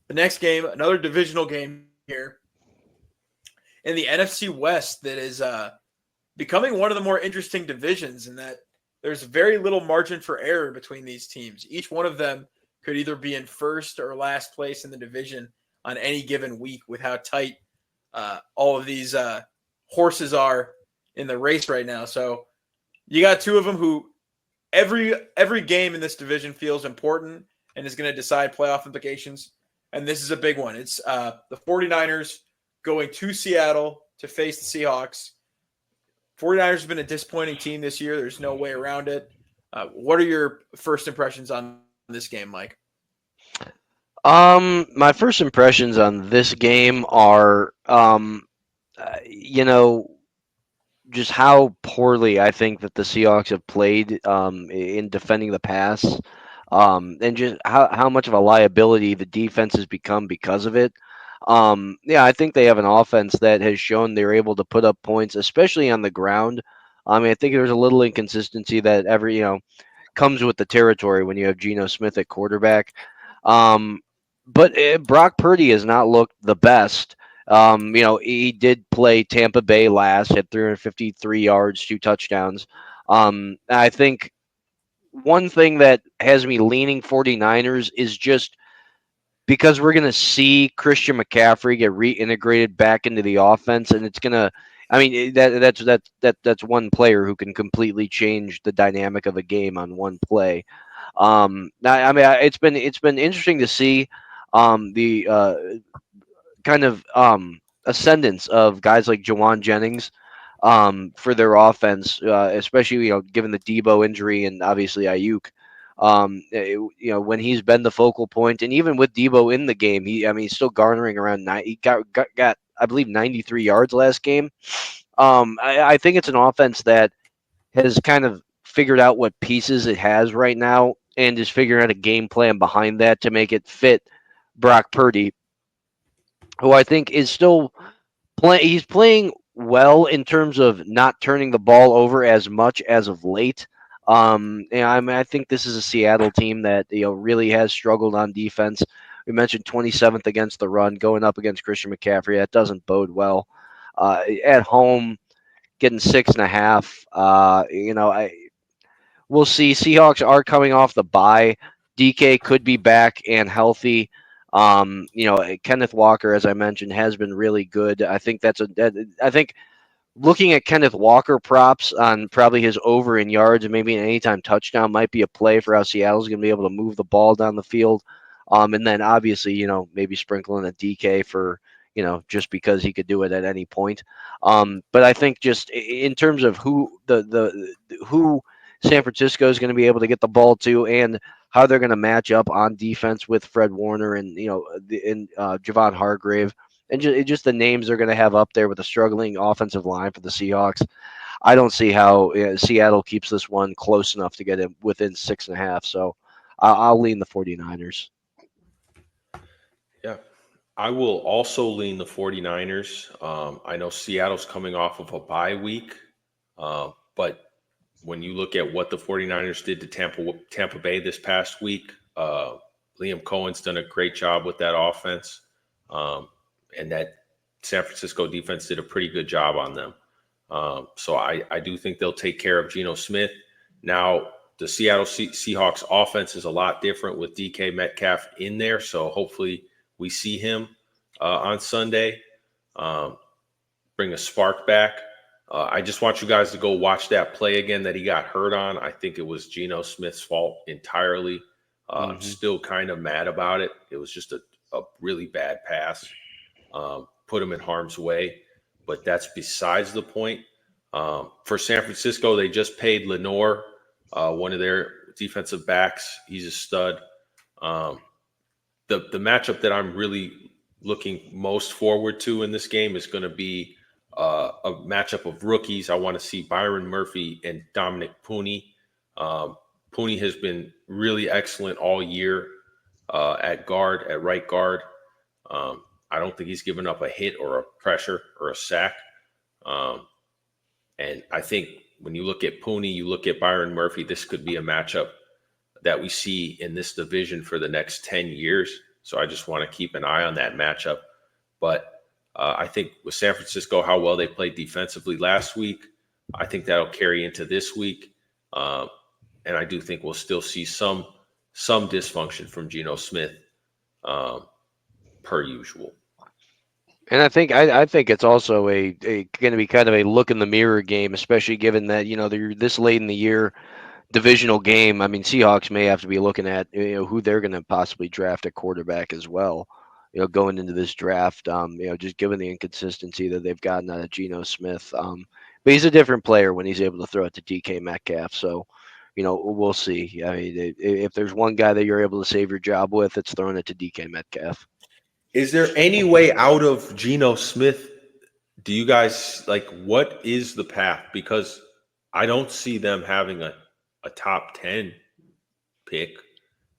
The next game, another divisional game here in the NFC West that is becoming one of the more interesting divisions in that there's very little margin for error between these teams. Each one of them could either be in first or last place in the division on any given week with how tight all of these horses are in the race right now. So you got two of them who every game in this division feels important and is going to decide playoff implications. And this is a big one. It's the 49ers going to Seattle to face the Seahawks. 49ers have been a disappointing team this year. There's no way around it. What are your first impressions on this game, Mike? My first impressions on this game are, you know, just how poorly I think that the Seahawks have played in defending the pass, and just how much of a liability the defense has become because of it. Yeah, I think they have an offense that has shown they're able to put up points, especially on the ground. I mean, I think there's a little inconsistency that comes with the territory when you have Geno Smith at quarterback. Um, but Brock Purdy has not looked the best. He did play Tampa Bay last, had 353 yards, 2 touchdowns. I think one thing that has me leaning 49ers is just because we're going to see Christian McCaffrey get reintegrated back into the offense, and it's going to. I mean that's one player who can completely change the dynamic of a game on one play. It's been interesting to see the kind of ascendance of guys like Jawan Jennings for their offense, especially given the Debo injury and obviously Ayuk. When he's been the focal point, and even with Debo in the game, he's still garnering around nine. He got I believe 93 yards last game. I think it's an offense that has kind of figured out what pieces it has right now and is figuring out a game plan behind that to make it fit Brock Purdy, who I think is still he's playing well in terms of not turning the ball over as much as of late. I mean, I think this is a Seattle team that really has struggled on defense. We mentioned 27th against the run, going up against Christian McCaffrey. That doesn't bode well. At home, getting 6.5. We'll see. Seahawks are coming off the bye. DK could be back and healthy. Kenneth Walker, as I mentioned, has been really good. I think looking at Kenneth Walker props on probably his over in yards and maybe an anytime touchdown might be a play for how Seattle's going to be able to move the ball down the field. And then obviously, maybe sprinkling a DK for, just because he could do it at any point. But I think just in terms of who San Francisco is going to be able to get the ball to and how they're going to match up on defense with Fred Warner and Javon Hargrave and just the names they're going to have up there with a struggling offensive line for the Seahawks. I don't see how Seattle keeps this one close enough to get it within 6.5. So I'll lean the 49ers. Yeah. I will also lean the 49ers. I know Seattle's coming off of a bye week, but when you look at what the 49ers did to Tampa Bay this past week, Liam Cohen's done a great job with that offense, and that San Francisco defense did a pretty good job on them. So I do think they'll take care of Geno Smith. Now, the Seattle Seahawks offense is a lot different with DK Metcalf in there, so hopefully we see him on Sunday, bring a spark back. I just want you guys to go watch that play again that he got hurt on. I think it was Geno Smith's fault entirely. I'm still kind of mad about it. It was just a really bad pass. Put him in harm's way. But that's besides the point. For San Francisco, they just paid Lenore, one of their defensive backs. He's a stud. The matchup that I'm really looking most forward to in this game is going to be a matchup of rookies. I want to see Byron Murphy and Dominic Pooney. Pooney has been really excellent all year at right guard. I don't think he's given up a hit or a pressure or a sack. And I think when you look at Pooney, you look at Byron Murphy, this could be a matchup that we see in this division for the next 10 years. So I just want to keep an eye on that matchup. But I think with San Francisco, how well they played defensively last week, I think that'll carry into this week. And I do think we'll still see some dysfunction from Geno Smith, per usual. And I think it's also a going to be kind of a look in the mirror game, especially given that they're this late in the year, divisional game. I mean, Seahawks may have to be looking at who they're going to possibly draft at quarterback as well. Going into this draft, just given the inconsistency that they've gotten out of Geno Smith. But he's a different player when he's able to throw it to DK Metcalf. So, we'll see. I mean, if there's one guy that you're able to save your job with, it's throwing it to DK Metcalf. Is there any way out of Geno Smith? Do you guys what is the path? Because I don't see them having a top 10 pick.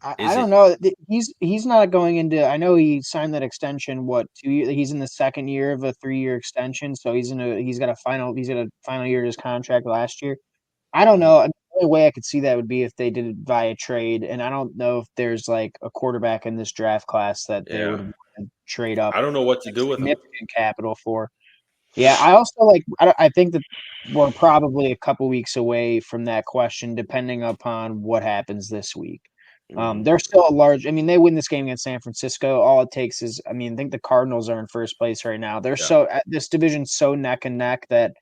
I don't know. He's not going into. I know he signed that extension. What 2 years? He's in the second year of a 3-year extension. So he's got a final year of his contract last year. I don't know. The only way I could see that would be if they did it via trade, and I don't know if there's like a quarterback in this draft class that they would want to trade up. I don't know what to do with him. Significant capital for. Yeah, I also I think that we're probably a couple weeks away from that question, depending upon what happens this week. They're still a large. I mean, they win this game against San Francisco. All it takes is, I think the Cardinals are in first place right now. They're this division's so neck and neck that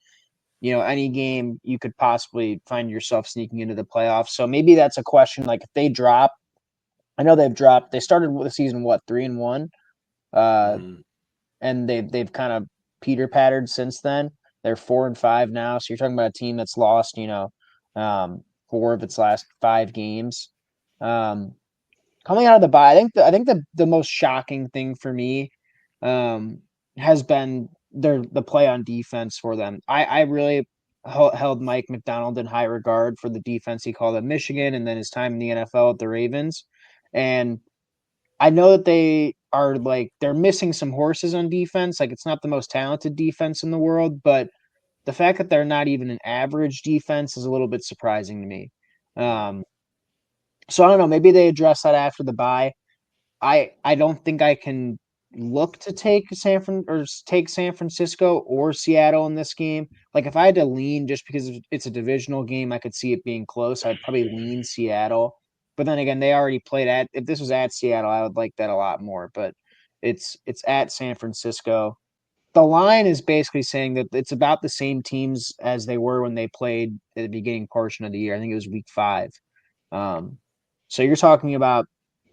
any game you could possibly find yourself sneaking into the playoffs. So maybe that's a question. Like if they drop, I know they've dropped. They started the season 3-1, and they've kind of Peter pattered since then. They're 4-5 now. So you're talking about a team that's lost, 4 of its last 5 games. Coming out of the bye, I think the most shocking thing for me has been the play on defense for them. I really held Mike McDonald in high regard for the defense he called at Michigan and then his time in the NFL at the Ravens. And I know that they are they're missing some horses on defense. It's not the most talented defense in the world, but the fact that they're not even an average defense is a little bit surprising to me. So I don't know. Maybe they address that after the bye. I don't think I can look to take San Francisco or Seattle in this game. If I had to lean, just because it's a divisional game, I could see it being close. I'd probably lean Seattle. But then again, they already played at. If this was at Seattle, I would like that a lot more. But it's at San Francisco. The line is basically saying that it's about the same teams as they were when they played at the beginning portion of the year. I think it was week 5. So you're talking about,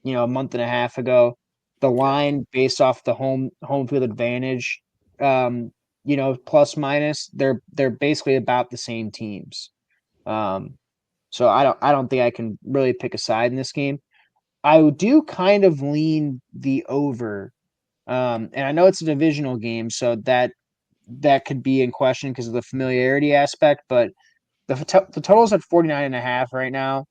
a month and a half ago, the line based off the home field advantage, plus minus, they're basically about the same teams. So I don't think I can really pick a side in this game. I do kind of lean the over. And I know it's a divisional game, so that could be in question because of the familiarity aspect, but the total's at 49.5 right now.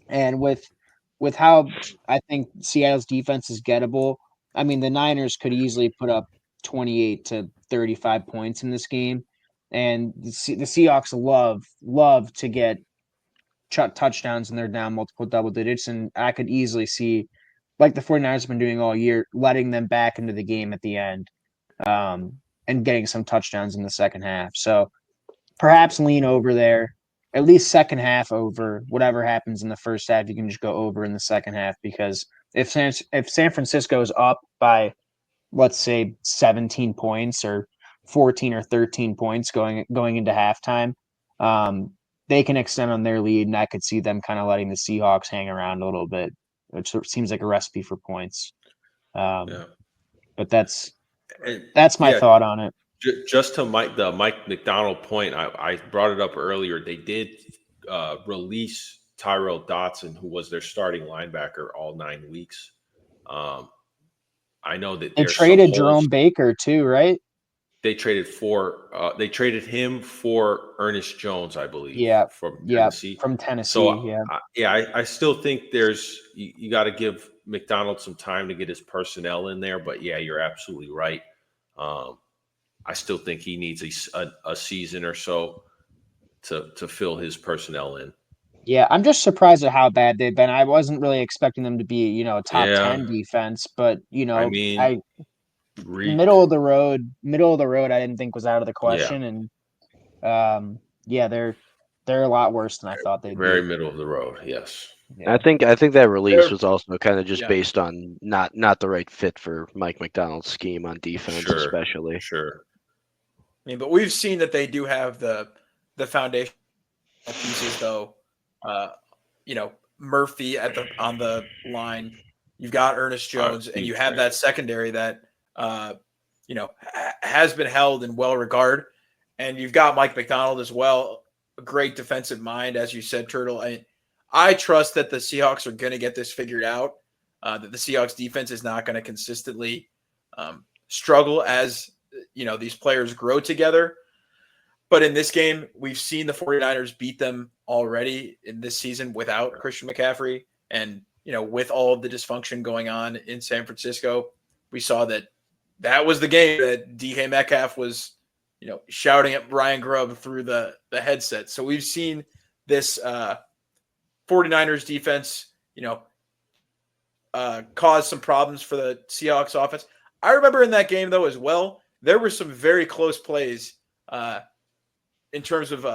And with how I think Seattle's defense is gettable, the Niners could easily put up 28 to 35 points in this game. And the Seahawks love to get touchdowns and they're down multiple double digits. And I could easily see, like the 49ers have been doing all year, letting them back into the game at the end and getting some touchdowns in the second half. So perhaps lean over there. At least second half over. Whatever happens in the first half, you can just go over in the second half, because if San Francisco is up by, let's say, 17 points or 14 or 13 points going into halftime, they can extend on their lead, and I could see them kind of letting the Seahawks hang around a little bit, which seems like a recipe for points. But that's my thought on it. Just to the Mike McDonald point, I brought it up earlier. They did release Tyrell Dotson, who was their starting linebacker all 9 weeks. I know that they traded Jerome Baker too, right? They traded him for Ernest Jones, I believe. Yeah, from Tennessee. From Tennessee. So I still think you got to give McDonald some time to get his personnel in there. But yeah, you're absolutely right. I still think he needs a season or so to fill his personnel in. Yeah, I'm just surprised at how bad they've been. I wasn't really expecting them to be, a top Yeah, 10 defense, but I mean, I Reek. middle of the road, I didn't think was out of the Yeah, question, and yeah, they're a lot worse than I thought they'd very be. middle of the road. Yes. Yeah, I think that release They're- was also kind of just yeah. based on not the right fit for Mike McDonald's scheme on defense, Sure. especially. Sure. I mean, but we've seen that they do have the foundational pieces, though. Uh, Murphy on the line. You've got Ernest Jones, and Big you have fan. that secondary that has been held in well regard. And you've got Mike McDonald as well, a great defensive mind, as you said, Turtle. I trust that the Seahawks are going to get this figured out. That the Seahawks defense is not going to consistently struggle as these players grow together. But in this game, we've seen the 49ers beat them already in this season without Christian McCaffrey. And, with all of the dysfunction going on in San Francisco, we saw that was the game that DK Metcalf was, shouting at Ryan Grubb through the headset. So we've seen this 49ers defense, cause some problems for the Seahawks offense. I remember in that game, though, as well, there were some very close plays in terms of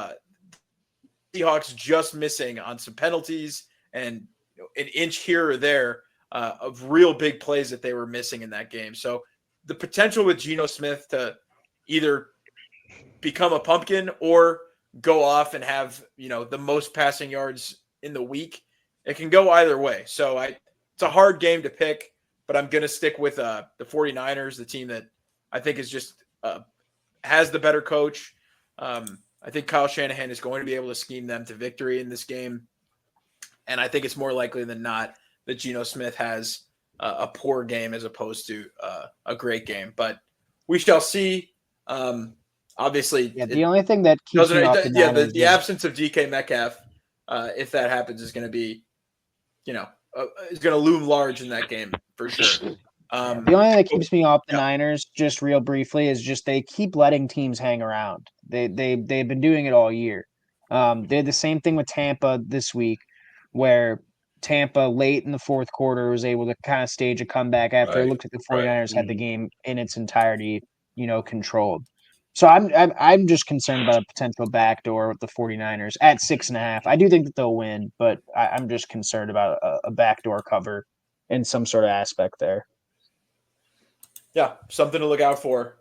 Seahawks just missing on some penalties and an inch here or there of real big plays that they were missing in that game. So the potential with Geno Smith to either become a pumpkin or go off and have the most passing yards in the week, it can go either way. So it's a hard game to pick, but I'm going to stick with the 49ers, the team that I think is just has the better coach. I think Kyle Shanahan is going to be able to scheme them to victory in this game. And I think it's more likely than not that Geno Smith has a poor game as opposed to a great game. But we shall see. Obviously, yeah. The only thing that keeps me off the Niners the absence of DK Metcalf, if that happens, is going to be, is going to loom large in that game for sure. The only thing that keeps me off the yeah. Niners, just real briefly, is just they keep letting teams hang around. They've been doing it all year. They did the same thing with Tampa this week, where Tampa late in the fourth quarter was able to kind of stage a comeback after it Right. looked like the Right. 49ers had the game in its entirety, controlled. So I'm just concerned about a potential backdoor with the 49ers at 6.5. I do think that they'll win, but I'm just concerned about a backdoor cover in some sort of aspect there. Yeah, something to look out for.